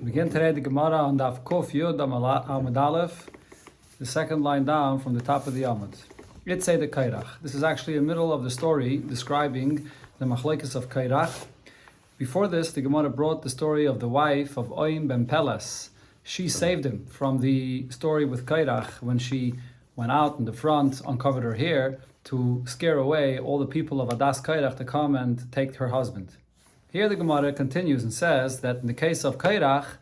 We begin today the Gemara on Daf Kuf Yud Amud Aleph, the second line down from the top of the Amud. It's the Kairach. This is actually the middle of the story describing the Machlekes of Kairach. Before this, the Gemara brought the story of the wife of Oim ben Peles. She saved him from the story with Kairach when she went out in the front, uncovered her hair to scare away all the people of Adas Kairach to come and take her husband. Here the Gemara continues and says that in the case of Kairach,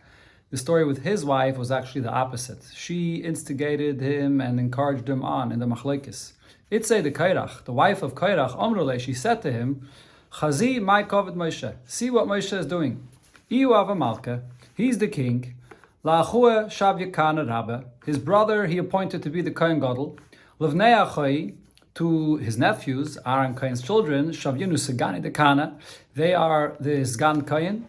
the story with his wife was actually the opposite. She instigated him and encouraged him on in the Machlekes. It's the Kairach, the wife of Kairach, Amruleh, she said to him, Chazi my kovet Moshe, see what Moshe is doing. Iyu Ava Malka, he's the king. La'achua Shavya Kana Rabbe, his brother he appointed to be the Kohen Gadol. Livnei Achai, to his nephews, Aaron Kohen's children, Shavyinu Segani de Kana, they are the Sgan Kohen.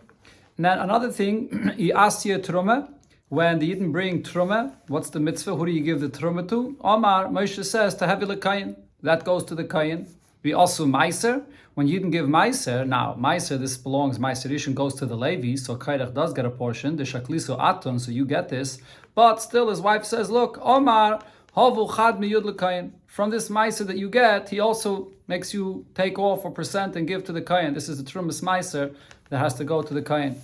And then another thing, Iasya Truma, when the Yidden bring Truma, what's the mitzvah? Who do you give the Truma to? Omar, Moshe says, to have a Kohen. That goes to the Kohen. We also Meiser, when Yidden give Meiser, now Meiser, this belongs, Meiser Rishon goes to the Levi, so Kairach does get a portion, the Shakliso Aton, so you get this. But still his wife says, look, Omar, Hovu Chad Miyud L'Kohen. From this Meiser that you get, he also makes you take off a percent and give to the Kohen. This is the Trumas Meiser that has to go to the Kohen.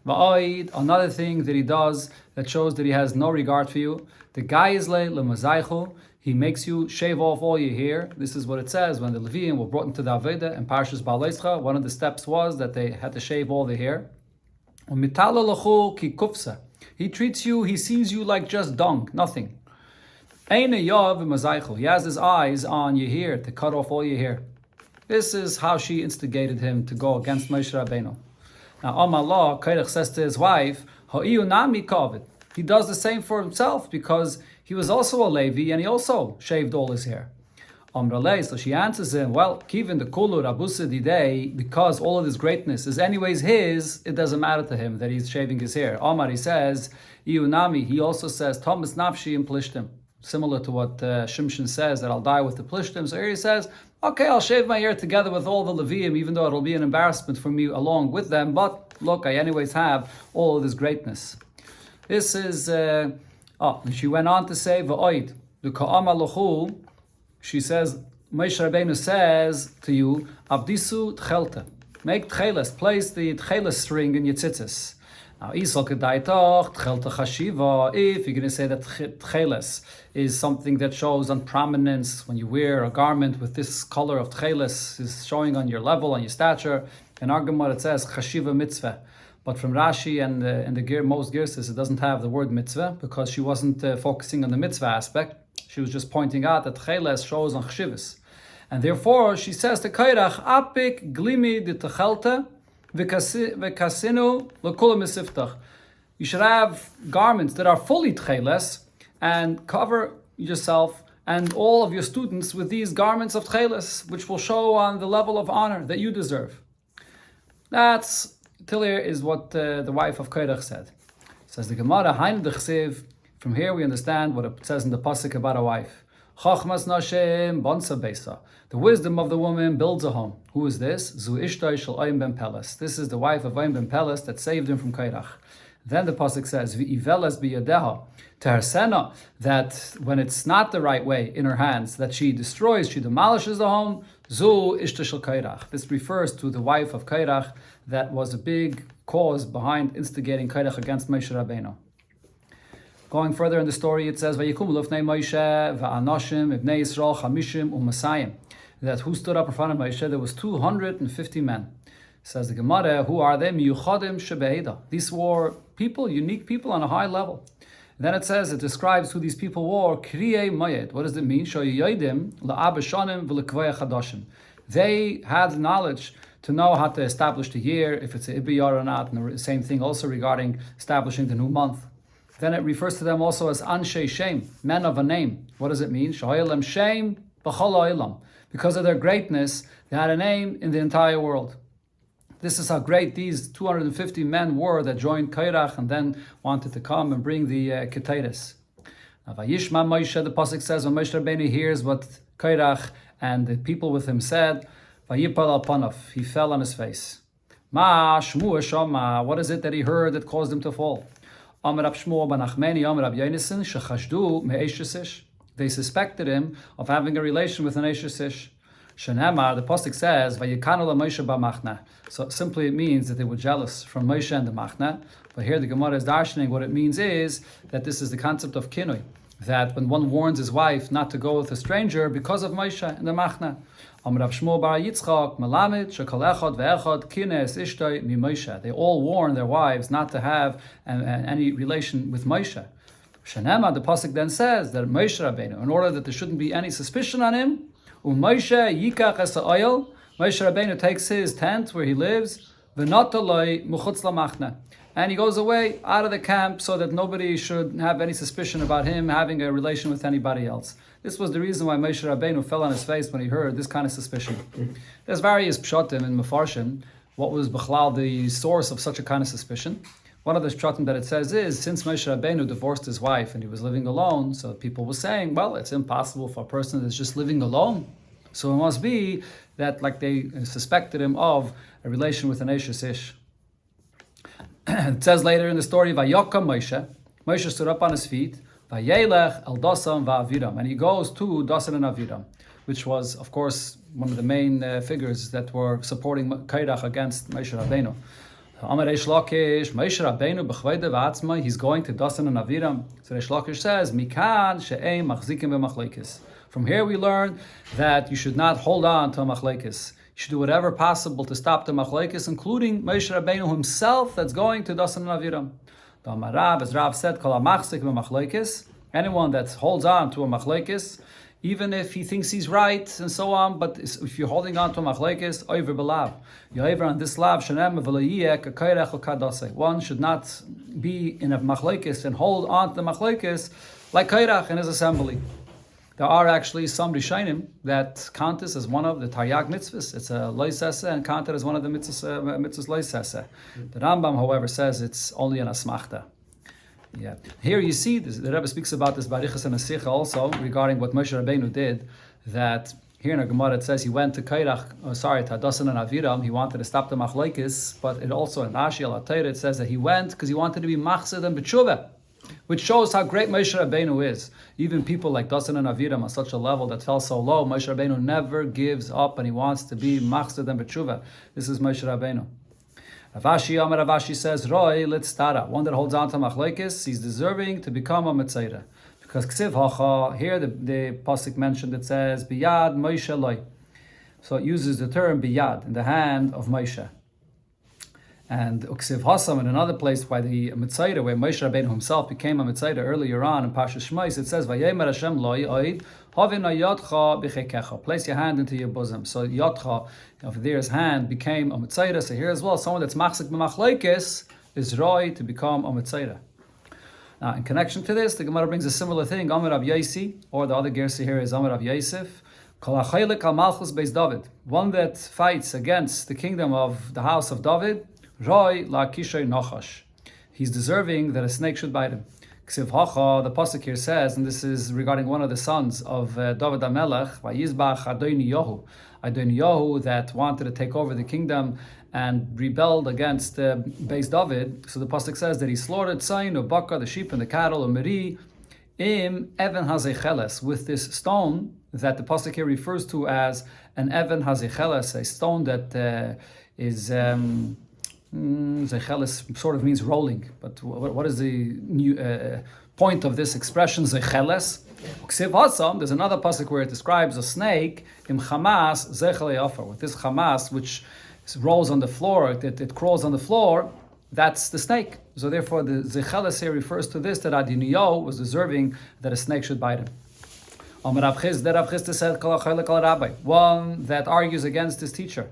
Va'oid, another thing that he does that shows that he has no regard for you. The Gayizle L'Mazaychu, he makes you shave off all your hair. This is what it says when the Leviim were brought into the Aveda and Parshas Ba'aleischa. One of the steps was that they had to shave all the hair. He treats you, he sees you like just dung, nothing. He has his eyes on your hair to cut off all your hair. This is how she instigated him to go against Moshe Rabbeinu. Now, Amallah, Kairach says to his wife, he does the same for himself because he was also a Levi and he also shaved all his hair. So she answers him, well, Kivin the Kulu Rabusa Didei, because all of his greatness is anyways his, it doesn't matter to him that he's shaving his hair. Omar, he says, Iunami, he also says, Thomas Nafshi and Plishtim. Similar to what Shimshon says, that I'll die with the Plishtim. So here he says, okay, I'll shave my hair together with all the Leviim, even though it'll be an embarrassment for me along with them. But look, I anyways have all of this greatness. This is, and she went on to say, V'oid, the Ka'ama Lochu, she says, Moshe Rabbeinu says to you, Abdisu Tchelta, make Tcheles, place the Tcheles string in your tzitzis. Now, if you're going to say that tcheles is something that shows on prominence, when you wear a garment with this color of tcheles is showing on your level, on your stature, in our Gemara it says chashiva mitzvah. But from Rashi and the most Girsis, it doesn't have the word mitzvah because she wasn't focusing on the mitzvah aspect. She was just pointing out that tcheles shows on chashivas. And therefore, she says to Kairach, apik glimi de tchelte, you should have garments that are fully tcheles and cover yourself and all of your students with these garments of tcheles, which will show on the level of honor that you deserve. That's, till here is what the wife of Kairach said. Says the Gemara, from here we understand what it says in the pasuk about a wife. Chachmas Nashem Bonsa Beisa. The wisdom of the woman builds a home. Who is this? Zu Ishtai Shel Oim ben Peles. This is the wife of Oim ben Peles that saved him from Kairach. Then the pasuk says, V'iveles biyadeha, to her sena, that when it's not the right way in her hands, that she destroys, she demolishes the home. Zu Ishtai Shel Kairach. This refers to the wife of Kairach that was a big cause behind instigating Kairach against Moshe Rabbeinu. Going further in the story, it says, "Vayikum lufnei Moshe va'anoshim ibnei Yisrael chamishim u'masayim." That who stood up in front of Moshe? There was 250 men. Says the Gemara, who are they? Miyuchadim shebeida. These were people, unique people on a high level. And then it says, it describes who these people were. Kriyei mayed. What does it mean? Shoyiyodim la'abashanim v'lekvaya chadashim. They had knowledge to know how to establish the year, if it's a ibiyar or not, and the same thing also regarding establishing the new month. Then it refers to them also as Anshe Shem, men of a name. What does it mean? Shahayalem Shem b'chol ha'olam. Because of their greatness, they had a name in the entire world. This is how great these 250 men were that joined Kairach and then wanted to come and bring the Ketaitis. Now, Vayishma Moshe, the pasuk says, when Moshe Rabbeinu hears what Kairach and the people with him said, Vayipal al panav, he fell on his face. Ma Shmuel Shama, what is it that he heard that caused him to fall? Amar Rab Shmuel ben Achmeni, Amar Rab Yonasan, shechashdu me'eshesish. They suspected him of having a relation with an eshesish. Shenamar, the pasuk says, Vayikanu Moshe b'machna. So simply it means that they were jealous from Moshe and the machna. But here the Gemara is darshaning what it means is that this is the concept of kinui, that when one warns his wife not to go with a stranger because of Moshe and the machna. Amar Rav Shmuel bar Yitzchak, Melamed, Shekal Echad ve'echad kines ishtoi mi Moshe. They all warn their wives not to have any relation with Moshe. Shenema, the pasuk then says that Moshe Rabbeinu, in order that there shouldn't be any suspicion on him, Moshe yikach es ha'oil, Moshe Rabbeinu takes his tent where he lives, v'natoloi muchutz lamachna, and he goes away out of the camp so that nobody should have any suspicion about him having a relation with anybody else. This was the reason why Moshe Rabbeinu fell on his face when he heard this kind of suspicion. There's various pshatim in Mefarshim. What was Bechlal the source of such a kind of suspicion? One of the pshatim that it says is, since Moshe Rabbeinu divorced his wife and he was living alone, so people were saying, well, it's impossible for a person that's just living alone. So it must be that like they suspected him of a relation with an Eshes Ish. It says later in the story, Vayokam Moshe, Moshe stood up on his feet, Vayelech el Dasan va'aviram, and he goes to Dasan and Aviram, which was, of course, one of the main figures that were supporting Kairach against Moshe Rabbeinu. Amar Reish Lakish, Moshe Rabbeinu b'chvayde v'atzmai, he's going to Dasan and Aviram. So Reish Lakish says, Mikan she'ein machzikim b'machleikis. From here we learn that you should not hold on to a machlekes. You should do whatever possible to stop the machlekes, including Moshe Rabbeinu himself that's going to Dasan and Aviram. The Amar Rav, as Rav said, Kol ha'machzik b'machlekes, anyone that holds on to a machlekes, even if he thinks he's right and so on, but if you're holding on to a machlekes, oiver b'lav. You're over on this lav, shenem v'layiyek kairech l'kadase. One should not be in a machlekes and hold on to the machlekes like kairach in his assembly. There are actually some Rishonim that count this as one of the Taryag mitzvahs. It's a loisese and counted as one of the mitzvahs loisese. The Rambam, however, says it's only an asmachta. Yeah. Here you see, the Rebbe speaks about this Barichas and Asicha also, regarding what Moshe Rabbeinu did, that here in the Gemara it says he went to Kairach, to Dasan and Aviram, he wanted to stop the machlokes, but it also in Rashi al-Atayr it says that he went because he wanted to be machzed and b'tshuva, which shows how great Moshe Rabbeinu is. Even people like Dasan and Aviram on such a level that fell so low, Moshe Rabbeinu never gives up and he wants to be machzed and b'tshuva. This is Moshe Rabbeinu. Ravashi says, Roy litztara, one that holds on to machlekes, he's deserving to become a metzayra. Because ksiv hacha, here the pasuk mentioned, it says, biyad Moshe loy. So it uses the term biyad, in the hand of Moshe. And uksiv hasam, in another place by the metzayra, where Moshe Rabbeinu himself became a metzayra earlier on in Parshas Shmos, it says, vayemer Hashem loy oid, place your hand into your bosom. So yotcha, over there, his hand became a mitzayra. So here as well, someone that's machzik b'machlekes is roi to become a mitzayra. Now, in connection to this, the Gemara brings a similar thing. Amar Rav Yosi, or the other gersi here is Amar Rav Yosef. Kol ha'chaylik al malchus beis David, one that fights against the kingdom of the house of David, roi la kishay nachash. He's deserving that a snake should bite him. Ksiv hacha, the pasuk here says, and this is regarding one of the sons of David HaMelech, Vayizbach Adoniyahu, that wanted to take over the kingdom and rebelled against Beis David. So the pasuk says that he slaughtered Tzayin, Ubaka, the sheep and the cattle, and Meri, im Even Hazecheles, with this stone that the pasuk here refers to as an Even Hazecheles, a stone that is... Zecheles sort of means rolling, but what is the new point of this expression, Zecheles? There's another pasuk where it describes a snake, im Hamas Zechel Yafer, with this Hamas which rolls on the floor, it crawls on the floor, that's the snake. So therefore the Zecheles here refers to this, that Adoniyahu was deserving that a snake should bite him. Rav Chisda said, one that argues against his teacher.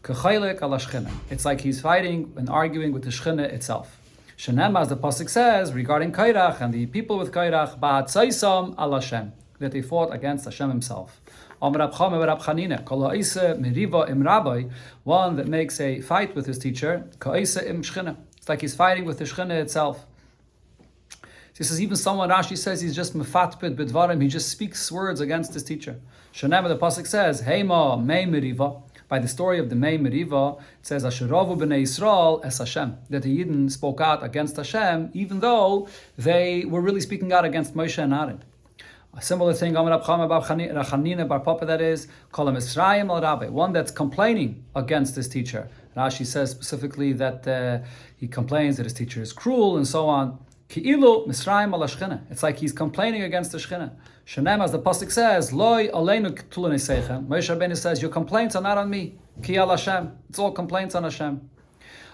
It's like he's fighting and arguing with the Shechina itself. Shenem, as the pasuk says regarding Kairach and the people with Kairach, ba'atzaisam al Hashem, that they fought against Hashem himself. One that makes a fight with his teacher, it's like he's fighting with the Shechina itself. He says even someone, Rashi says, he's just mefatpid bidvarim, he just speaks words against his teacher. Shenem, the pasuk says, Heima mei meriva. by the story of the Mei Meriva, it says, Asheravu b'nei Yisrael es Hashem, that the Yidden spoke out against Hashem, even though they were really speaking out against Moshe and Aaron. A similar thing, Amar Abchama bar Chanina bar Papa, that is, Kol HaMisrayim al Rabbi, one that's complaining against his teacher. Rashi says specifically that he complains that his teacher is cruel and so on. Ki'ilu Misrayim al Shechina. It's like he's complaining against the Shechina. Shenem, as the pasuk says, Loi aleinu k'tulu neseichem. Moshe Rabbeinu says, your complaints are not on me. Ki al Hashem. It's all complaints on Hashem.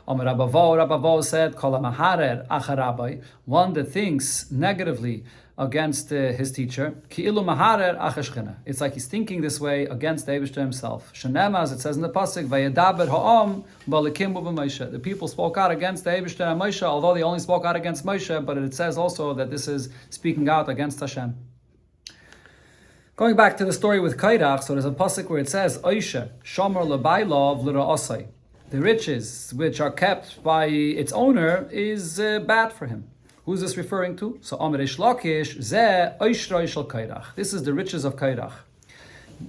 Amar Rabavo said, Kol ha'maharer achar Rabbi, one that thinks negatively against his teacher, Ki'ilu maharer achar Shechina. It's like he's thinking this way against the Eibishter himself. Shenem, as it says in the pasuk, Vayedaber ha'am b'alekim u'b'Moshe. The people spoke out against the Eibishter and Moshe, although they only spoke out against Moshe, but it says also that this is speaking out against Hashem. Going back to the story with Kairach, so there's a pasuk where it says, Oisha, Shomer lebailov l'ra'osai. The riches which are kept by its owner is bad for him. Who's this referring to? So Amar Reish Lakish, Zeh Oishroi shel Kairach. This is the riches of Kairach.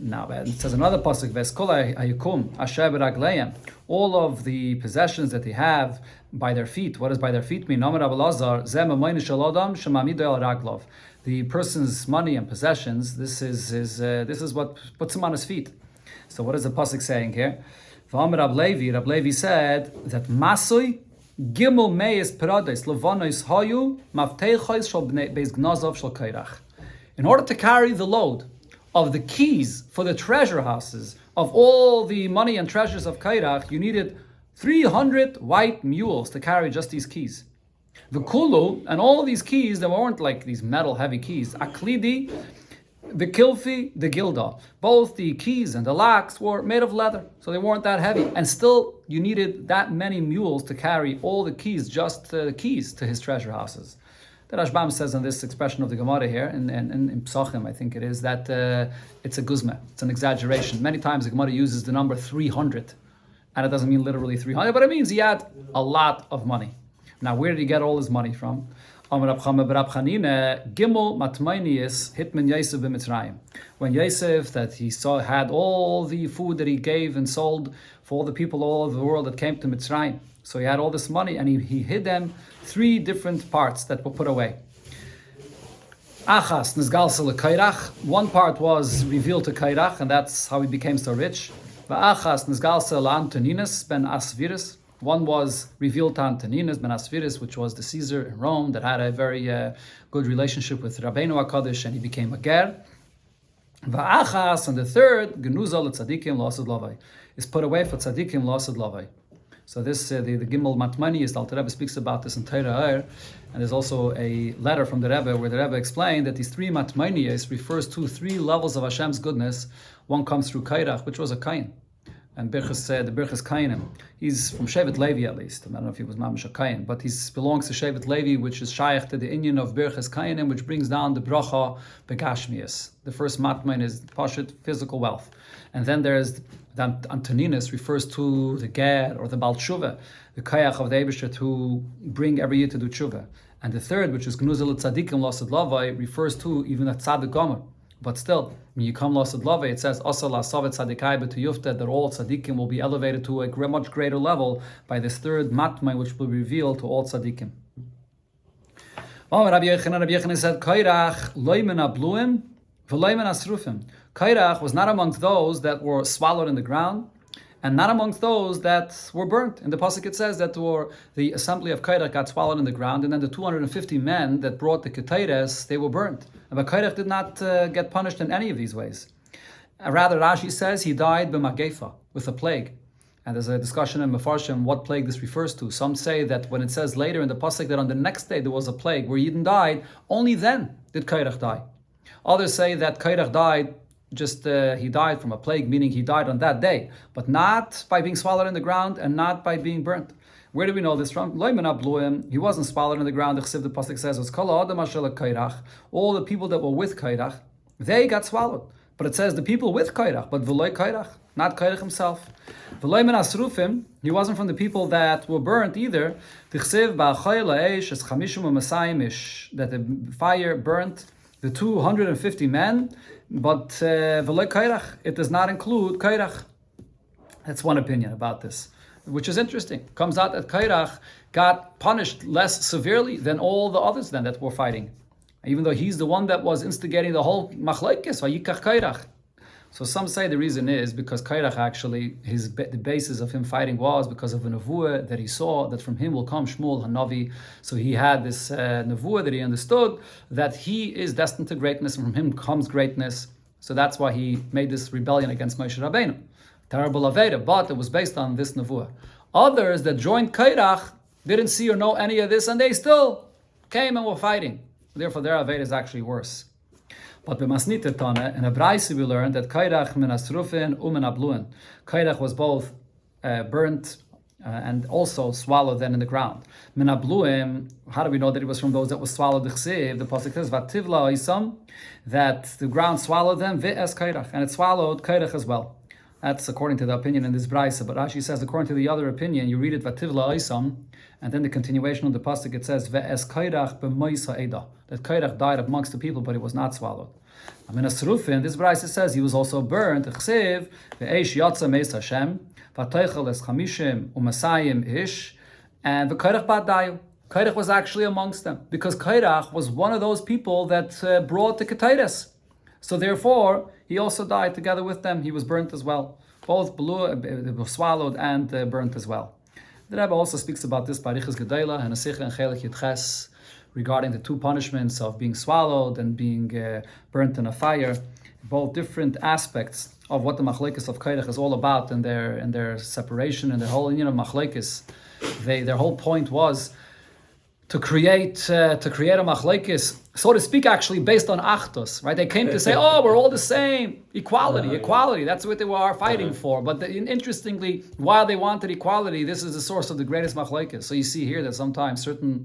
Now it says another pasuk, Veskol hayikum asher b'ragleim. All of the possessions that they have by their feet. What does by their feet mean? Amar Rabbi Lazar, Zeh mamoyin shel adam shemamido el raglov. The person's money and possessions, this is what puts him on his feet. So what is the pasuk saying here? Rab Levi said that Masui Gimel Meis Parades Lavonois Hayu Mafteichos Shal Beis Gnazov Shal Kairach. In order to carry the load of the keys for the treasure houses of all the money and treasures of Kairach, you needed 300 white mules to carry just these keys. The kulu, and all of these keys, they weren't like these metal heavy keys. Aklidi, the kilfi, the gilda. Both the keys and the locks were made of leather, so they weren't that heavy. And still, you needed that many mules to carry all the keys, just the keys to his treasure houses. The Rashbam says in this expression of the Gemara here, in Psachim, I think it is, that it's a guzma, it's an exaggeration. Many times the Gemara uses the number 300, and it doesn't mean literally 300, but it means he had a lot of money. Now, where did he get all his money from? When Yosef, that he had all the food that he gave and sold for all the people all over the world that came to Mitzrayim. So he had all this money and he hid them 3 different parts that were put away. Achas nizgalsa leKairach. One part was revealed to Kairach, and that's how he became so rich. Va'achas nizgalsa leAntoninus ben Asvirus. One was revealed to Antoninus ben Asvirus, which was the Caesar in Rome that had a very good relationship with Rabbeinu HaKadosh, and he became a ger. Va'achas, and the third, Genuza letzadikim la'asad lavai, is put away for tzadikim la'asad lavai. So this, the Gimel Matmani, the Alter Rebbe speaks about this in Torah, and there's also a letter from the Rebbe where the Rebbe explained that these 3 Matmaniyas refers to 3 levels of Hashem's goodness. One comes through Kairach, which was a Kain. And Birchas, the Birchas Kainim, he's from Shevet Levi at least. I don't know if he was Mamash Kain, but he belongs to Shevet Levi, which is shaykh to the Inyan of Birchas Kainim, which brings down the bracha begashmias. The first matmain is pashut, physical wealth, and then there's the Antoninus, refers to the ger or the Baal Tshuva, the kayach of the Eibusher to bring every year to do tshuva. And the third, which is Gnuzel Tzadikim Lasad Lavai, refers to even a Tzadik Gomer. But still, when you come Lasad Lavai, it says Asal Asavet Tzadikai B'Tuyufta, that all tzadikim will be elevated to a much greater level by this third matmai, which will be revealed to all tzadikim. Rabbi Yochanan said, Kairach loimen abluim v'loimen asrufim. Kairach was not amongst those that were swallowed in the ground, and not amongst those that were burnt. In the pasuk it says that the assembly of Kairach got swallowed in the ground, and then the 250 men that brought the Ketores, they were burnt. But Kairach did not get punished in any of these ways. Rather, Rashi says he died b'magefa, with a plague. And there's a discussion in Mefarshim what plague this refers to. Some say that when it says later in the pasuk that on the next day there was a plague where Yidden died, only then did Kairach die. Others say that Kairach died he died from a plague, meaning he died on that day, but not by being swallowed in the ground and not by being burnt. Where do we know this from? He wasn't swallowed in the ground. The pasuk says, all the people that were with Kairach, they got swallowed. But it says the people with Kairach, but v'loy Kairach, not Kairach himself. V'loy men asrufim, he wasn't from the people that were burnt either. That the fire burnt the 250 men, but v'loy Kairach, it does not include Kairach. That's one opinion about this, which is interesting. Comes out that Kairach got punished less severely than all the others then that were fighting, even though he's the one that was instigating the whole machlekes, vayikach Kairach. So some say the reason is because Kairach actually, the basis of him fighting was because of a nevuah that he saw, that from him will come Shmuel Hanavi. So he had this nevuah that he understood that he is destined to greatness, and from him comes greatness. So that's why he made this rebellion against Moshe Rabbeinu. Terrible Aveda, but it was based on this nevuah. Others that joined Kairach didn't see or know any of this, and they still came and were fighting. Therefore, their Aveda is actually worse. But b'masnita Tana, in a Braise we learned that Kairach min asrufin u'min abluin. Kairach was both burnt and also swallowed then in the ground. Min abluim, how do we know that it was from those that was swallowed? The pasuk says vativla isam, that the ground swallowed them ve'es Kairach, and it swallowed Kairach as well. That's according to the opinion in this Braise. But Rashi says, according to the other opinion, you read it vativla isam, and then the continuation of the pasuk, it says ve'es Kairach b'moisa eda, that Kairach died amongst the people, but it was not swallowed. I mean, Asrufin, this Braise says he was also burnt. Chsev ve'esh yatsa meis Hashem v'teichel es chamishim u'masayim ish, and v'Kairach bad dayu. Kairach was actually amongst them because Kairach was one of those people that brought the Ketaitis. So therefore, he also died together with them. He was burnt as well. Both were swallowed and burnt as well. The Rebbe also speaks about this by Riches Gedaila and Asicha and Chelik Yitches regarding the two punishments of being swallowed and being burnt in a fire, both different aspects of what the machlekes of Kairach is all about and their separation and their whole union of machlekes. Their whole point was to create a machlekes, so to speak, actually based on achtos, right? They came to say, oh, we're all the same, equality. That's what they were fighting for. But interestingly, while they wanted equality, this is the source of the greatest machlekes. So you see here that sometimes certain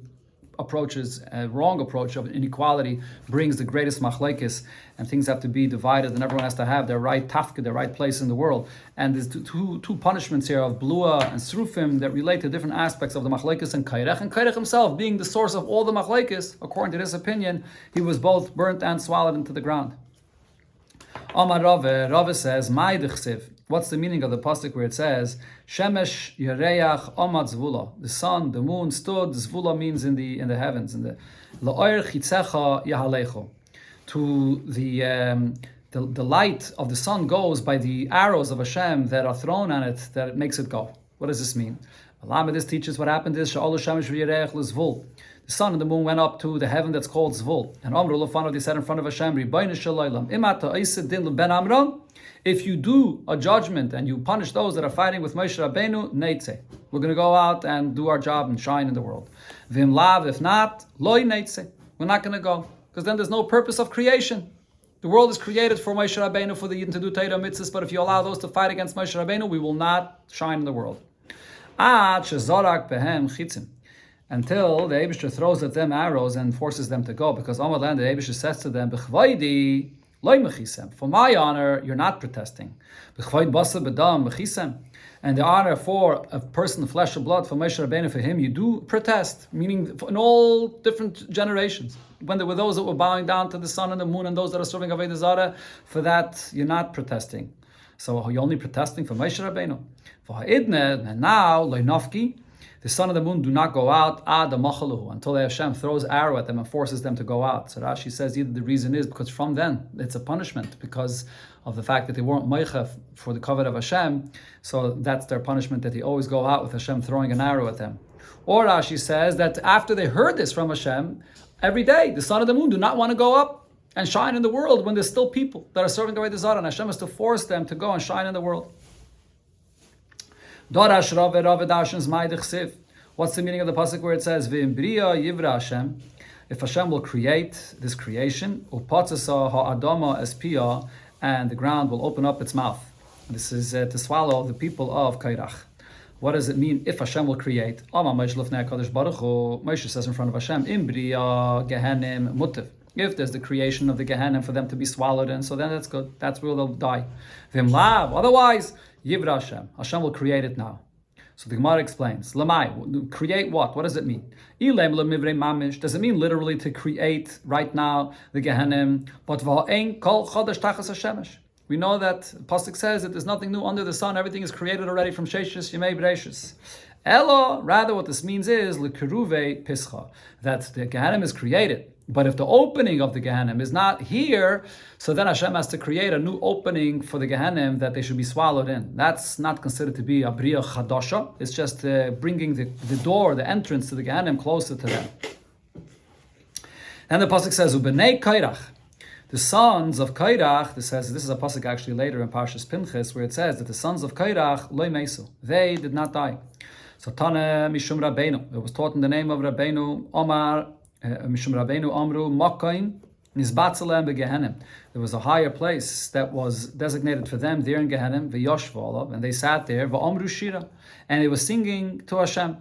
approaches, a wrong approach of inequality brings the greatest machlekes, and things have to be divided, and everyone has to have their right tafka, their right place in the world. And there's two punishments here of blua and srufim that relate to different aspects of the machlekes and Kairach himself being the source of all the machlekes. According to this opinion, he was both burnt and swallowed into the ground. Amar Rave says, Mai d'chsiv. What's the meaning of the pasuk where it says, Shemesh Yereach Omad Zvula? The sun, the moon stood. Zvula means in the heavens. In the La'or Chitzecha Yahalecho. To the light of the sun goes by the arrows of Hashem that are thrown on it, that it makes it go. What does this mean? Alama, this teaches what happened is Sha'olu Shemesh Yereach L'Zvul. The sun and the moon went up to the heaven that's called Zvul. And Amru Lefanav, they said in front of Hashem, Ribono Shel Olam, Imata Oiseh Din Ben Amram. If you do a judgment and you punish those that are fighting with Moshe Rabbeinu, Neitze. We're going to go out and do our job and shine in the world. Vim Lav, if not, Loi Neitze. We're not going to go. Because then there's no purpose of creation. The world is created for Moshe Rabbeinu, for the Yidden to do Torah mitzvahs, but if you allow those to fight against Moshe Rabbeinu, we will not shine in the world. Ad shezorak behem chitzim. Until the Eibishter throws at them arrows and forces them to go. Because on the land, the Eibishter says to them, B'chvaidi, for my honor, you're not protesting. And the honor for a person of flesh and blood, for Moshe Rabbeinu, for him, you do protest. Meaning in all different generations. When there were those that were bowing down to the sun and the moon and those that are serving Avodah Zarah, for that, you're not protesting. So you're only protesting for Moshe Rabbeinu. And now, the sun and the moon do not go out until Hashem throws an arrow at them and forces them to go out. So Rashi says either the reason is because from then it's a punishment because of the fact that they weren't meicha for the covenant of Hashem. So that's their punishment, that they always go out with Hashem throwing an arrow at them. Or Rashi says that after they heard this from Hashem, every day the sun and the moon do not want to go up and shine in the world when there's still people that are serving Avodah Zarah, and Hashem has to force them to go and shine in the world. What's the meaning of the pasuk where it says V'imbriya Yivra Hashem? If Hashem will create this creation, Upatzasa ha'adama espia, and the ground will open up its mouth. This is to swallow the people of Kairach. What does it mean if Hashem will create? Moshe says in front of Hashem, Imbriya Gehenim Mutiv. If there's the creation of the Gehenim for them to be swallowed in, so then that's good. That's where they'll die. V'imlav. Otherwise, Yivra Hashem. Hashem will create it now. So the Gemara explains, Lamai, create what? What does it mean? Does it mean literally to create right now the Gehenim? But We know that Pasuk says that there's nothing new under the sun. Everything is created already from Sheshis Yemei Bereshis. Elo, rather what this means is L'Keruve Pischa, that the Gehenim is created. But if the opening of the Gehenim is not here, so then Hashem has to create a new opening for the Gehenim that they should be swallowed in. That's not considered to be a Bria Chadasha. It's just bringing the door, the entrance to the Gehenim closer to them. And the Pasuk says, Ubenei Kairach, the sons of Kairach, this is a Pasuk actually later in Parshas Pinchas, where it says that the sons of Kairach, Loi Mesu, they did not die. So Tana Mishum Rabbeinu, it was taught in the name of Rabbeinu, Omar, Mishum Rabbeinu Amru Makkaim Nizbatzelem beGehenim. There was a higher place that was designated for them there in Gehenim, v'yoshvolav, and they sat there, v'amru shira, and they were singing to Hashem.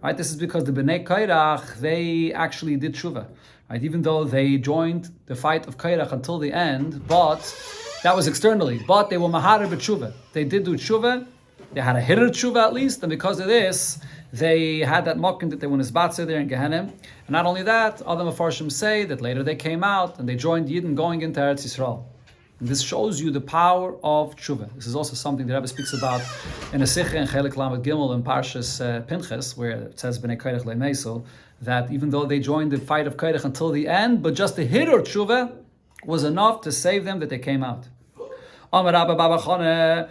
Right? This is because the Bnei Kairach, they actually did tshuva. Right? Even though they joined the fight of Kairach until the end, but that was externally. But they were maharer b'tshuva. They did do tshuva. They had a hitter tshuva at least, and because of this, they had that mocking that they were nisbatzer there in Gehenim. And not only that, other Mefarshim say that later they came out and they joined Yidden going into Eretz Yisrael. And this shows you the power of tshuva. This is also something the Rebbe speaks about in a Sikha in Chelik Lamed Gimel in Parshas Pinchas, where it says Bnei Kairach le'meisel, that even though they joined the fight of Kairach until the end, but just the hitter tshuva was enough to save them that they came out. Amar Rabba Baba Chana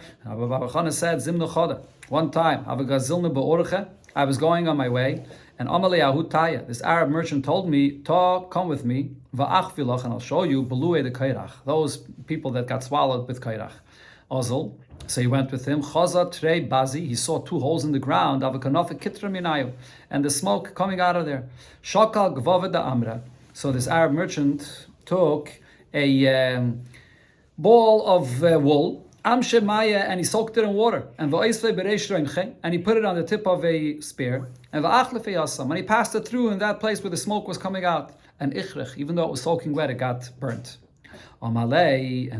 said, Zimnu Choda. One time, I was going on my way, and Amalei Ahutaya, this Arab merchant, told me, come with me, va'achvilach, and I'll show you Belue the Kairach, those people that got swallowed with Kairach. Ozil. So he went with him. Chaza Trei Bazi, he saw two holes in the ground, Avakanofa Kitra Minayu, and the smoke coming out of there. Shakal Gvavada Amra. So this Arab merchant took a ball of wool, Amshe Maya, and he soaked it in water, and he put it on the tip of a spear, and he passed it through in that place where the smoke was coming out, and even though it was soaking wet, it got burnt. And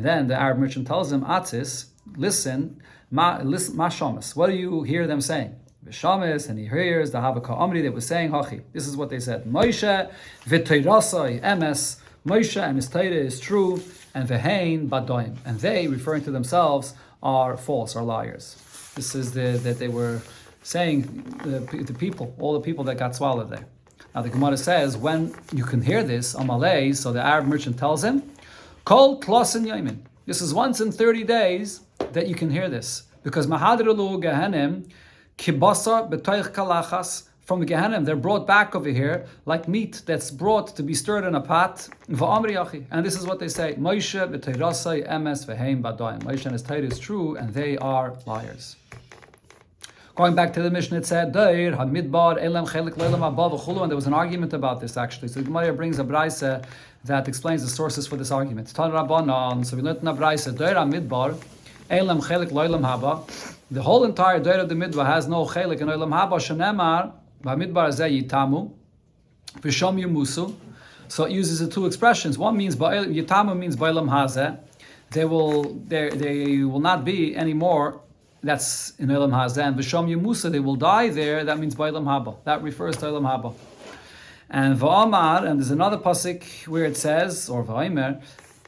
then the Arab merchant tells him, Atzis, listen, ma shamas, what do you hear them saying? Vishamis, and he hears the Havaka Amri, they were saying, Hachi, this is what they said, Moshe v'teirasai emes, Moshe and his Torah is true, and vehein badoim, and they, referring to themselves, are false, are liars. This is that they were saying the people, all the people that got swallowed there. Now the Gemara says when you can hear this, Amalei, so the Arab merchant tells him, Kol klosin yamin. This is once in 30 days that you can hear this, because mahadrulu gehenim kibasa betoich kalachas. From the Gehenim, they're brought back over here like meat that's brought to be stirred in a pot. And this is what they say: Moshe v'teirasai emes v'heim badoim. Moshe and his Torah is true, and they are liars. Going back to the Mishnah, it said, Deir hamidbar elam chelik leilam haba v'chulu, and there was an argument about this actually. So the Gemara brings a brayse that explains the sources for this argument. Tan Rabbanan. So we learned in a brayse, Deir hamidbar elam chelik leilam haba. The whole entire Deir of the Midbar has no chelik in leilam haba. Shenemar. So it uses the two expressions. One means Yitamu means Bailam Hazeh. They will not be anymore. That's in Elam Hazeh. And Visham Yemusa, they will die there. That means Bailam Haba. That refers to Elam Haba. And Va'amar, and there's another pasuk where it says, or Va'aimer,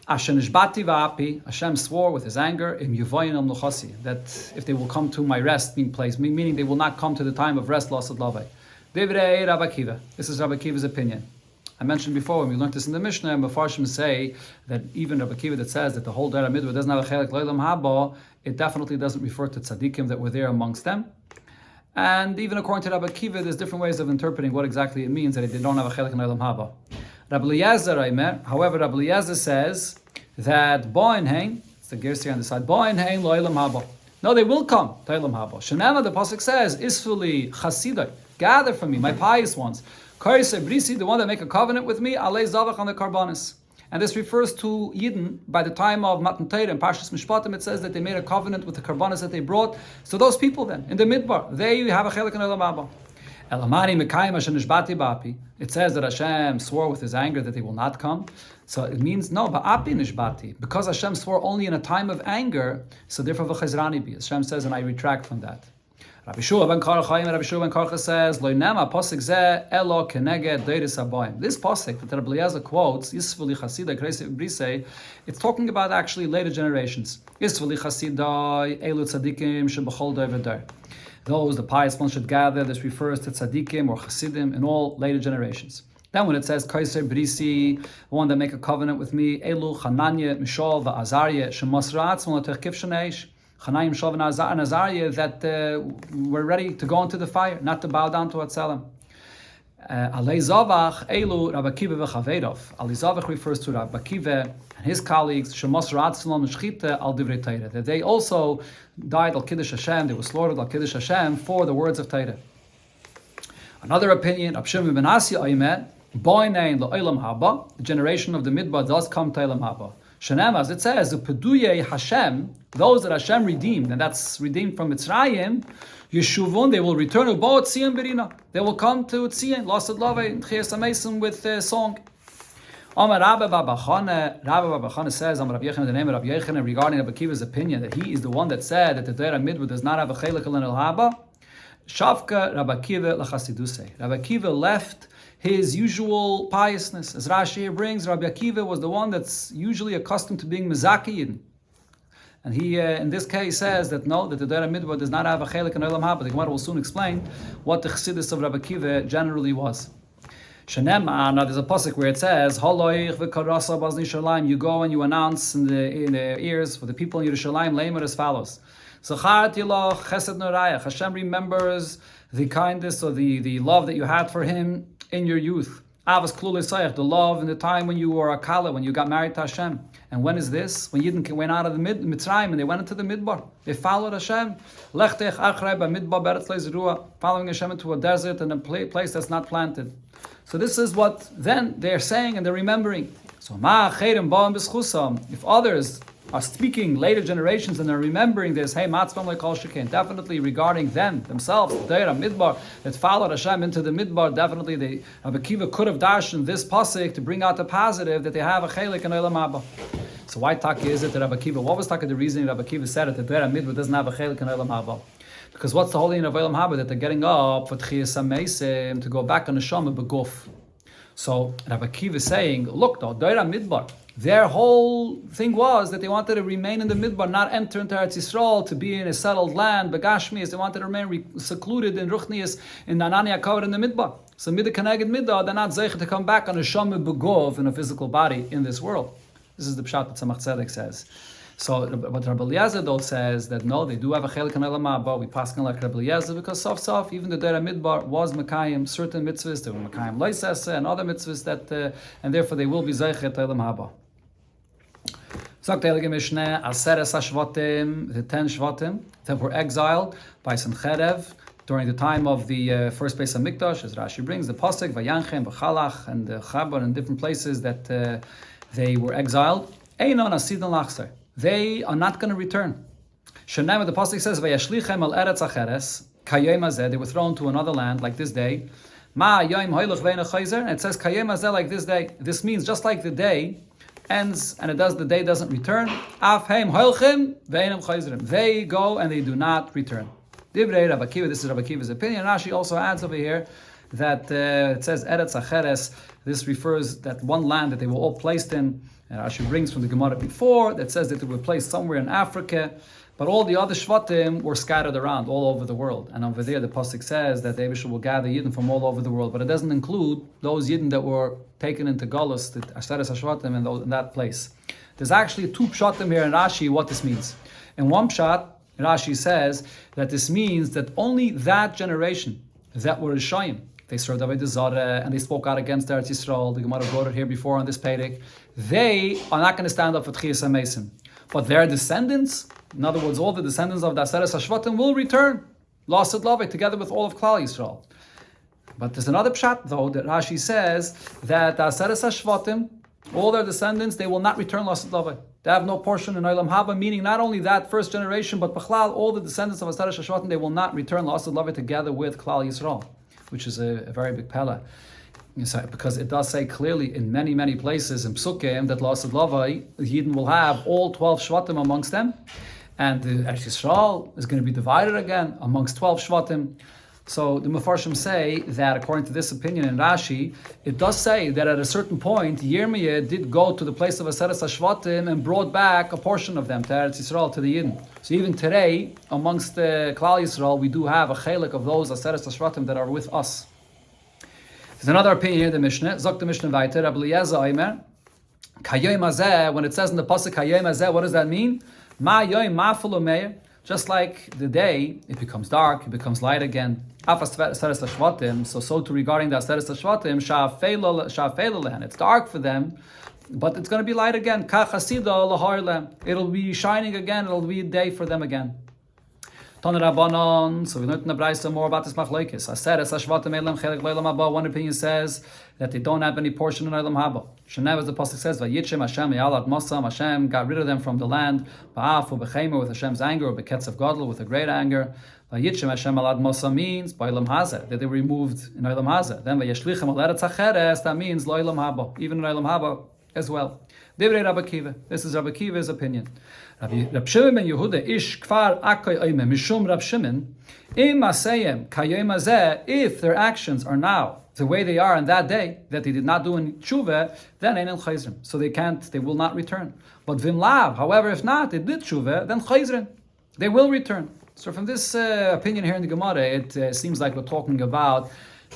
Hashem nishbati va'api, Hashem swore with his anger, im yuvayin al nuchasi, that if they will come to my resting place, meaning they will not come to the time of rest, lost lavai. Divrei Rabbi Akiva. This is Rabbi Akiva's opinion. I mentioned before when we learned this in the Mishnah, and Mefarshim say that even Rabbi Akiva that says that the whole Deir HaMidbar doesn't have a chelik leilam haba, it definitely doesn't refer to tzaddikim that were there amongst them. And even according to Rabbi Akiva, there's different ways of interpreting what exactly it means that they don't have a chelik leilam haba. Rabbi Eliezer, however, Rabbi Eliezer says that Bo'in Hain, it's the gears here on the side, Bo'in Hain leilam haba. No, they will come to leilam haba. Shenema, the pasuk says, Isfuli chasidai, gather from me, my pious ones. Karise brisi, the one that make a covenant with me, alei zavach on the karbanis. And this refers to Yidden. By the time of Matan Torah and Parshas Mishpatim, it says that they made a covenant with the karbanis that they brought. So those people then, in the Midbar, they have a chelik in Olam Haba. Elamani mekayim Hashem nishbati ba'api. It says that Hashem swore with his anger that they will not come. So it means no, ba'api nishbati. Because Hashem swore only in a time of anger, so therefore v'chazrani bi. Hashem says, and I retract from that. Rabbi Shua ben Karcha says, Lo nema pasuk zeh elo keneged deiris habayim. This pasuk that Rabbi Eliezer quotes, Yisveli Chasidai Kreisi Brisei, it's talking about actually later generations. Yisveli Chasidai elu tzadikim shebachol dover. Those, the pious ones should gather. This refers to tzadikim or chasidim in all later generations. Then when it says Kaiser Brisi, the one that make a covenant with me, Elu, Hananya, Mishal, Va'azariah, Shemasratz, Molatech Kivshaneish, Hanayim, Mishal, and Azariah, that were ready to go into the fire, not to bow down to Atzelim. Alei Zavach, Elu, Rabbi Akiva v'Chaveirov. Alei Zavach refers to Rabbi Akiva and his colleagues, Shemasratz, Mishchita, Al Divrei Torah, that they also died Al Kiddush Hashem, they were slaughtered Al Kiddush Hashem for the words of Torah. Another opinion, Rab Shimon ben Asi Aymet, the generation of the Midbar does come to Eilam Haba. Shenem, as it says, the Peduye Hashem, those that Hashem redeemed, and that's redeemed from Mitzrayim, Yeshuvon, they will return to Bo Tzion Berina. They will come to Tzion, Lost Love, Chias Amesim with song. Amar Rabbi Bachana says, Amar Rabbi Yechon, the name of Rabbi Yechon, regarding Rabbi Akiva's opinion that he is the one that said that the Torah Midbar does not have a chelik in El Haba. Shavka Rabbi Akiva Lachasidusei. Rabbi Akiva left his usual piousness. As Rashi here brings, Rabbi Akiva was the one that's usually accustomed to being Mezaki. And he, in this case, says that no, that the Torah Midbar does not have a chelik in Olam Haba. The Gemara will soon explain what the chassidus of Rabbi Akiva generally was. Shenema, now there's a pasuk where it says, Haloich v'karasa bazni Yerushalayim. You go and you announce in the ears for the people in Yerushalayim, Leimer as follows. Zachart Yilach Chesed Norayach. Hashem remembers the kindness or the love that you had for Him in your youth. Avas Klulei Sayach, the love in the time when you were a Kala, when you got married to Hashem. And when is this? When Yidden went out of the Mitzrayim and they went into the Midbar. They followed Hashem. Lechtech Achrei B'Midbar Beretz Leizerua, following Hashem into a desert and a place that's not planted. So this is what then they're saying and they're remembering. So Ma Chayrim Ba'am B'Schusam. If others are speaking later generations and they're remembering this, hey, Matzvam Lekol Shekin, definitely regarding themselves, the Torah Midbar that followed Hashem into the Midbar, definitely Rabbi Akiva could have dashed this pasuk to bring out the positive that they have a chelik in Olam Haba. So why Taka is it that Rabbi Akiva, what was Taka the reason Rabbi Akiva said it, that the Torah Midbar doesn't have a chelik in Olam Haba? Because what's the holy in of Olam Haba? That they're getting up for Tchias HaMeisim to go back on the Shama B'Guf. So Rabbi Akiva is saying, look, the Torah Midbar, their whole thing was that they wanted to remain in the Midbar, not enter into Eretz Yisrael, to be in a settled land, Begashmias. They wanted to remain secluded in Ruchnias, in Nanani HaKavod in the Midbar. So Midah Keneged Midah, they're not zeichet to come back on a Shama B'Gov in a physical body in this world. This is the Pshat that Tzemach Tzedek says. So, but Rabbi Eliezer though says that no, they do have a chelik in Olam Haba. We pass like Rabbi Eliezer because sof even the Torah Midbar was Mekayim certain mitzvahs. They were Mekayim Loisese and other mitzvahs that, and therefore they will be zeichet Olam Haba. Sagt the Heilige Mishneh, Aseres HaShvatim, the 10 Shvatim that were exiled by Sanhedrin during the time of the first Beis HaMikdash, as Rashi brings the pasuk Vayanchem, V'Chalach, and Chabar, and different places that they were exiled. Einon Asidon Lachser. They are not going to return. Shenem, the pasuk says, "Vayashlichem al eretz acheres kayem hazeh." They were thrown to another land, like this day. Ma yom hoylech ve'ena chayzer. And it says kayem hazeh, like this day. This means just like the day ends, and the day doesn't return. Af heim hoylchem ve'enam chayzerim. They go and they do not return. Divrei Rabbi Akiva. This is Rabbi Akiva's opinion. Rashi also adds over here that it says eretz acheres. This refers that one land that they were all placed in. And Rashi brings from the Gemara before that says that they were placed somewhere in Africa, but all the other Shvatim were scattered around all over the world. And over there the pasuk says that the Eibusha will gather Yidden from all over the world, but it doesn't include those Yidden that were taken into Galus, the Aseres HaShvatim in that place. There's actually two pshatim here in Rashi what this means. In one pshat, Rashi says that this means that only that generation that were Rishayim, they served Avodah Zarah and they spoke out against Eretz Yisrael. The Gemara brought it here before on this Perek. They are not going to stand up for Tchias HaMeisim. But their descendants, in other words, all the descendants of the Aseres HaShvatim will return, Lasad Lave, together with all of Klal Yisrael. But there's another pshat, though, that Rashi says that the Aseres HaShvatim, all their descendants, they will not return Lasad Lave. They have no portion in Olam Haba, meaning not only that first generation, but B'chlal, all the descendants of Aseres HaShvatim, they will not return Lasad Lave together with Klal Yisrael, which is a very big pella. Because it does say clearly in many, many places in Psukim that Lasad Lavai, Yidden will have all 12 Shvatim amongst them. and the Eretz Yisrael is going to be divided again amongst 12 Shvatim. So the Mefarshim say that according to this opinion in Rashi, it does say that at a certain point, Yirmiyah did go to the place of Aseret HaShvatim and brought back a portion of them to Eretz Yisrael, to the Yidden. So even today, amongst the Klal Yisrael, we do have a chelik of those Aseret HaShvatim that are with us. There's another opinion here in the Mishnah. Zok the Mishnah weiter, Rabbi Eliezer Omer, Kayom Hazeh, when it says in the Pasuk Kayom Hazeh, what does that mean? Ma Yom Ma'aful Meir. Just like the day, it becomes dark, it becomes light again. So too regarding the Aseret HaShvatim, it's dark for them, but it's going to be light again. It'll be shining again, it'll be a day for them again. So we learned in the Braisa more about this machlokes. One opinion says that they don't have any portion in Olam Haba. Shenev, as the pasuk says, "Vayitchem Hashem yalat Mosam." Hashem got rid of them from the land. Ba'afu b'chemer, with Hashem's anger, or b'ketz of Gadol, with a great anger. Vayitchem Hashem yalat Mosam means by Olam Hazeh, that they were removed in Olam Hazeh. Then vayeshlichem al eretz acheres, that means lo Olam Haba, even in Olam Haba as well. Divrei Rabbi Akiva. This is Rabbi Akiva's opinion. Rab Shimon ben Yehuda ish kfar akoy oime mishum Rab Shimon im asayim kayom hazeh. If their actions are now the way they are on that day, that they did not do in tshuva, then ein chayzrin. So they will not return. But vim lav, however, if not, they did tshuva, then chayzrin, they will return. So from this opinion here in the Gemara, it seems like we're talking about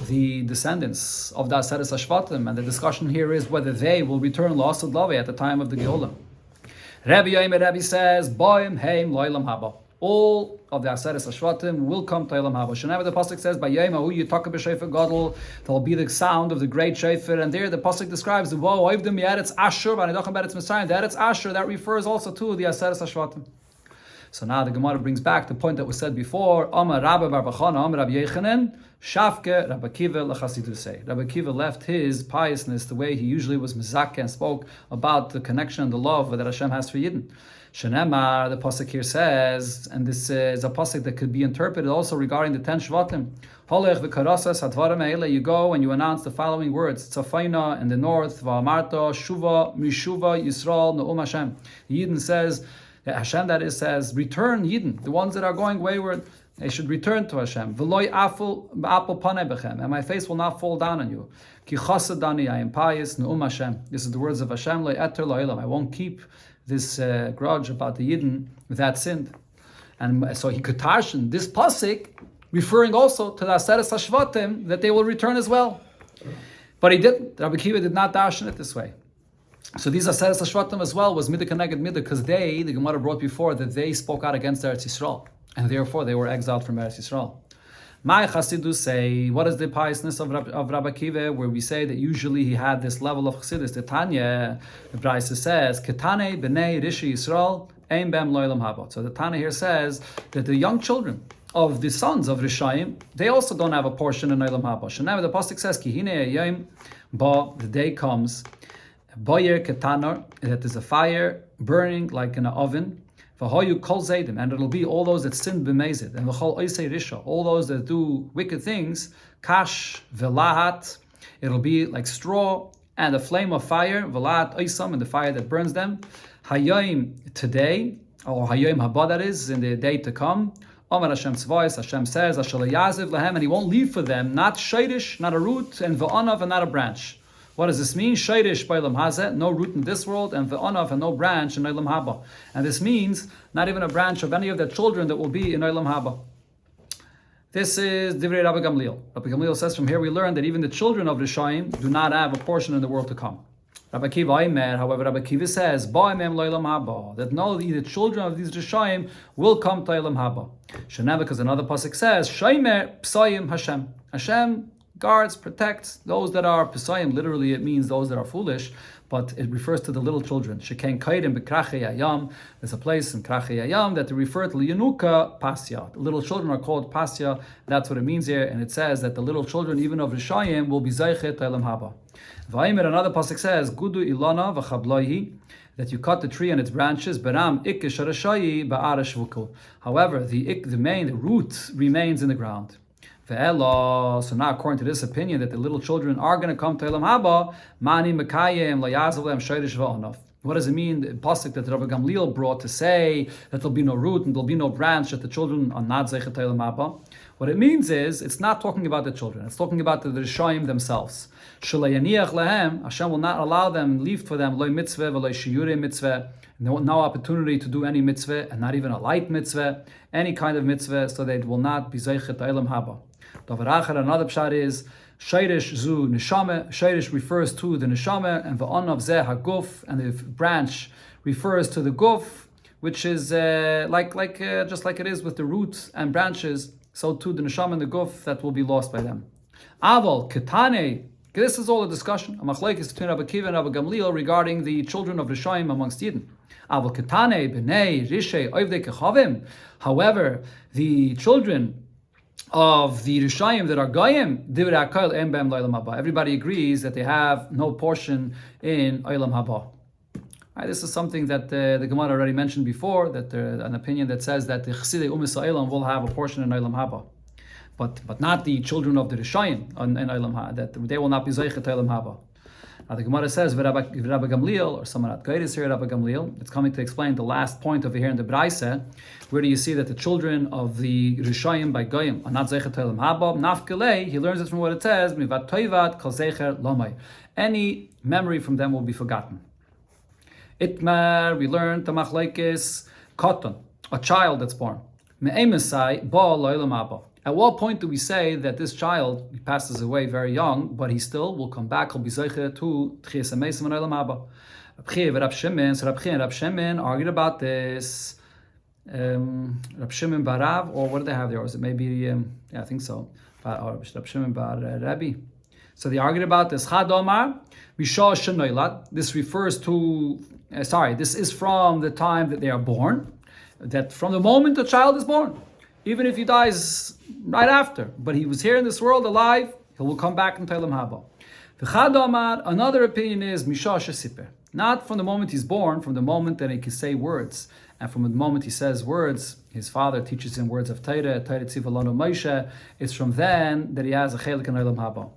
the descendants of the Aseret HaShvatim, and the discussion here is whether they will return L'asad Lavei at the time of the Geulah. Rabbi Yomer Rabbi says, Boim Heim Lo'ilam Haba. All of the Aseret HaShvatim will come to Olam Haba. Shenever the pasuk says, by Yemahu Yitaka b'Shofar Gadol, there will be the sound of the great shofar, and there the pasuk describes the Wo Oivdim Yeretz Ashur v'Anidachem Beretz Mitzrayim. The Eretz Ashur, that refers also to the Aseret HaShvatim. So now the Gemara brings back the point that was said before. Amar Rabbi Bar Bachana, Amar Rabbi Yechanan, Shafke Rabbi Akiva l'chasidusei. Rabbi Akiva left his piousness the way he usually was mizakeh and spoke about the connection and the love that Hashem has for Yidden. Shenemar, the pasuk here says, and this is a pasuk that could be interpreted also regarding the 10 Shvatim. Holech v'karasas hadvarim ha'ele. You go and you announce the following words: Tzafayna in the north, va'amarta shuva mishuva Yisrael ne'um Hashem. The Yidden says, Hashem, that is, says, return Yidden, the ones that are going wayward, they should return to Hashem. V'loi aful ba'apol panei bechem, and my face will not fall down on you. Ki chasadani, I am pious, ne'um Hashem. This is the words of Hashem, lo eter lo'elam. I won't keep this grudge about the Yidden that sinned. And so he could tarshan this pasuk, referring also to the Aseret HaShvatim, that they will return as well. But he didn't. Rabbi Akiva did not darshan it this way. So these Aseret HaShvatim as well was midah keneged midah, because the Gemara brought before, that they spoke out against Eretz Yisrael, and therefore they were exiled from Eretz Yisrael. My Chassidus say, what is the piousness of Rabbi Akiva, where we say that usually he had this level of Chassidus? The Tanya, the Braisa says, Ketane b'nei Rishi Yisrael, ein bem lo'ilam haba. So the Tanya here says that the young children of the sons of Rishayim, they also don't have a portion in Olam Haba. Shenever the pasuk says, Ki hine yayim ba, the day comes, Boyer ketanor, that is a fire burning like in an oven. V'hoyu kol zaydim, and it'll be all those that sin b'mezid, and v'chol oisei risha, all those that do wicked things. Kash v'lahat, it'll be like straw and a flame of fire. V'lahat oisam, and the fire that burns them. Hayoim, today, or hayoim haba, that is, in the day to come. Amar Hashem Tzvayis, Hashem says, Ashal yaziv lahem, and He won't leave for them, not shaydish, not a root, and v'anav, and not a branch. What does this mean? Shayrish by Olam Hazeh, no root in this world, and ve'anav, and no branch in Olam Haba. And this means not even a branch of any of their children that will be in Olam Haba. This is Divrei Rabbi Gamliel. Rabbi Gamliel says from here we learn that even the children of Rishayim do not have a portion in the world to come. Rabbi Akiva Aimer, however, Rabbi Akiva says, Ba'imem lo'olam haba, that no, the children of these Rishayim will come to Olam Haba. Shenev, because another pasuk says, Shaimer p'sayim Hashem. Hashem guards, protects those that are Pesayim. Literally it means those that are foolish, but it refers to the little children. Sheken kaidim b'krachei hayam. There's a place in Krachei Hayam that they refer to Yanuka Pasya. The little children are called Pasya. That's what it means here, and it says that the little children, even of Rishayim, will be Zeichet Olam Haba. V'aymer, another pasuk says, Gudu ilana v'chabloihi, that you cut the tree and its branches. Beram ikish arashayi ba'arash vukul. However, the root remains in the ground. So now, according to this opinion, that the little children are going to come to Olam Haba, mani mekayim layazav lehem shayrish va'anav. What does it mean, the pasuk that Rabbi Gamliel brought to say that there'll be no root and there'll be no branch, that the children are not zeichet olam haba? What it means is, it's not talking about the children, it's talking about the Rishayim themselves. Shalayaniach lahem, Hashem will not allow them, leave for them, loy mitzvah v'loy shiyure mitzvah, no opportunity to do any mitzvah, and not even a light mitzvah, any kind of mitzvah, so they will not be zeichet olam haba. Another pshat is, Shayrish zu neshama. Shayrish refers to the neshama, and v'onav zeh haguf, and the branch refers to the guf, which is just like it is with the roots and branches. So too the neshama and the guf that will be lost by them. Aval ketane. This is all a discussion. A machlekes between Rabbi Akiva and Rabbi Gamliel regarding the children of Rishayim amongst Yidden. Aval ketane b'nei rishei oivdei kechavim. However, the children of the Rishayim that are Goyim, everybody agrees that they have no portion in Olam Haba. Right, this is something that the Gemara already mentioned before, that there's an opinion that says that the Chassidei Umis Ha'olam will have a portion in Olam Haba, but not the children of the Rishayim in Olam Haba, that they will not be Zeichet Olam Haba. Now the Gemara says, Rabbi Gamliel, or someone at Gairis here, Rabbi Gamliel, it's coming to explain the last point over here in the Braise. Where do you see that the children of the Rishayim by Goyim are not Zeichet Olam Haba? Nafkelei, he learns it from what it says, Mivat Toivat Kol Zeicher Lomai. Any memory from them will be forgotten. Itmar, we learned the Machlekes Koton, a child that's born. Me'emesai Ba Lo'olam Haba. At what point do we say that this child, he passes away very young, but he still will come back, he'll be zeicher to Tchias HaMeisim and Olam Haba? Rab Chiya and Rab Shimon, so Rab Chiya and Rab Shimon argued about this. Rab Shimon Barav, or what do they have there? Or is it maybe, I think so. Or Rab Shimon Bar Rabbi. So they argued about this. Chad Omar, Mishah Shenoilat. This refers to, this is from the time that they are born, that from the moment the child is born. Even if he dies right after, but he was here in this world alive, he will come back in Olam Haba. V'chad Omar, another opinion is Mishah Shesiper. Not from the moment he's born, from the moment that he can say words, and from the moment he says words, his father teaches him words of Torah Tzivalanu Moshe. It's from then that he has a chelik in Olam Haba.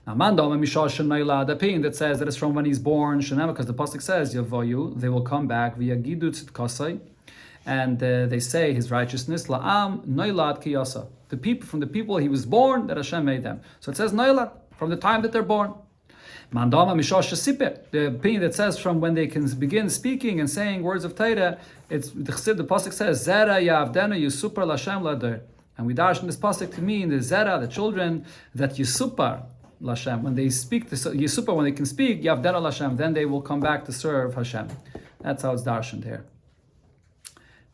Now, Mandam and Mishah Shenoila, the opinion that says that it's from when he's born, Shenem, because the pasuk says Yavoyu, they will come back via Gidu Tzidkasai. And they say his righteousness, La'am Noilad Kiyasa. The people, from the people he was born, that Hashem made them. So it says Noilad, from the time that they're born. Mandama Mishah Shesiper, the opinion that says from when they can begin speaking and saying words of Torah, it's the pasuk says Zera Yavdenu Yisupar Lashem Lader. And we dash in this pasuk to mean the Zera, the children that Yisupar Lashem, when they speak, Yisupar, when they can speak, Yavdenu Lashem, then they will come back to serve Hashem. That's how it's darshaned here.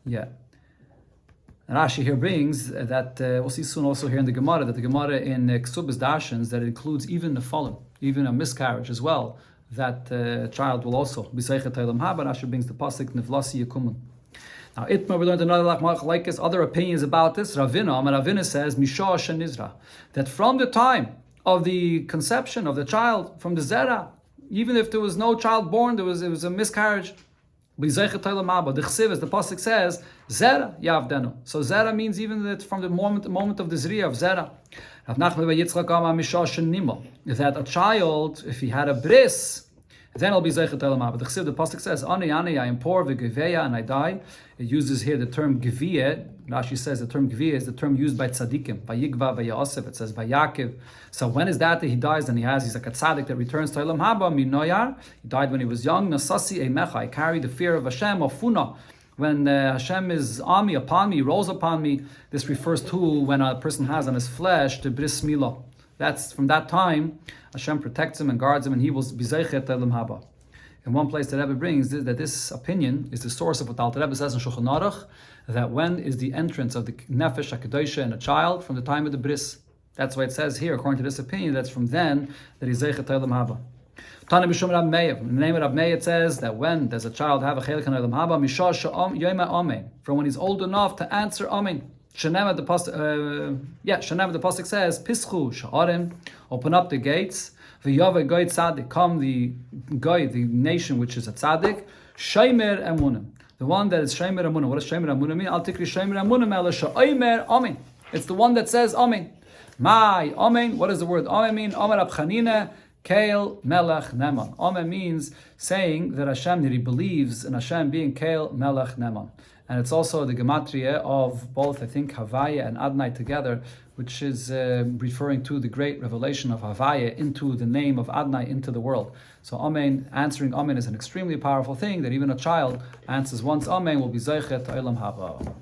Yeah. And Rashi here brings that, we'll see soon also here in the Gemara, that the Gemara in Ksubas Darshans, that it includes even the fallen, even a miscarriage as well, that child will also be Zeichet Olam Haba. Rashi brings the pasuk, Nivlasi Yekumun. Now, Itmar, we learned another like this, other opinions about this. Ravina says, Mishah Shenizra, that from the time of the conception of the child, from the Zera, even if there was no child born, it was a miscarriage, the chsiv, as the pasuk says, Zera Yavdenu. So Zera means even that from the moment of the Zriya of Zera. That a child, if he had a bris, then it'll be Zeichet Olam Haba. The chsiv, the pasuk says, Ani, I am poor, v'geveya, and I die. It uses here the term Geviyah. Rashi says the term Geviyah is the term used by tzaddikim, by Yigva, by Yosef. It says by Yaakov. So when is that he dies? And he's like a tzaddik that returns to Olam Haba. Minoyar, he died when he was young. Nasasi eimecha, I carry the fear of Hashem. Ofuna, when Hashem is on me, upon me, rolls upon me. This refers to when a person has on his flesh the bris milah. That's from that time Hashem protects him and guards him, and he will be Zeichet Olam Haba. In one place the Rebbe brings that this opinion is the source of what the Alter Rebbe says in Shulchan Aruch, that when is the entrance of the Nefesh HaKadoshah in a child? From the time of the bris. That's why it says here, according to this opinion, that's from then that he's Zeichet Olam Haba. Tana B'Shum Rab Meir. In the name of Rab Meir it says that when does a child have a chelik in Olam Haba? Mishah Sha'am Yoima Amen. From when he's old enough to answer Amen. Shenem, the pasuk says, Pischu Sha'arim, open up the gates. V'yaveh goy tzaddik, come the goy, the nation which is a tzaddik. Sheimer emunim, the one that is Sheimer emunim. What does Sheimer emunim mean? Al tikri Sheimer emunim ela sha'omer amen. It's the one that says amen. My amen. What does the word amen mean? Amar Rab Chanina Kael Melech Neman. Amen means saying that Hashem, that he believes in Hashem being Kael Melech Neman. And it's also the gematria of both, I think, Havaya and Adnai together, which is referring to the great revelation of Havaya into the name of Adnai into the world. So Amen, answering Amen is an extremely powerful thing that even a child answers once Amen will be Zeichet Olam Haba.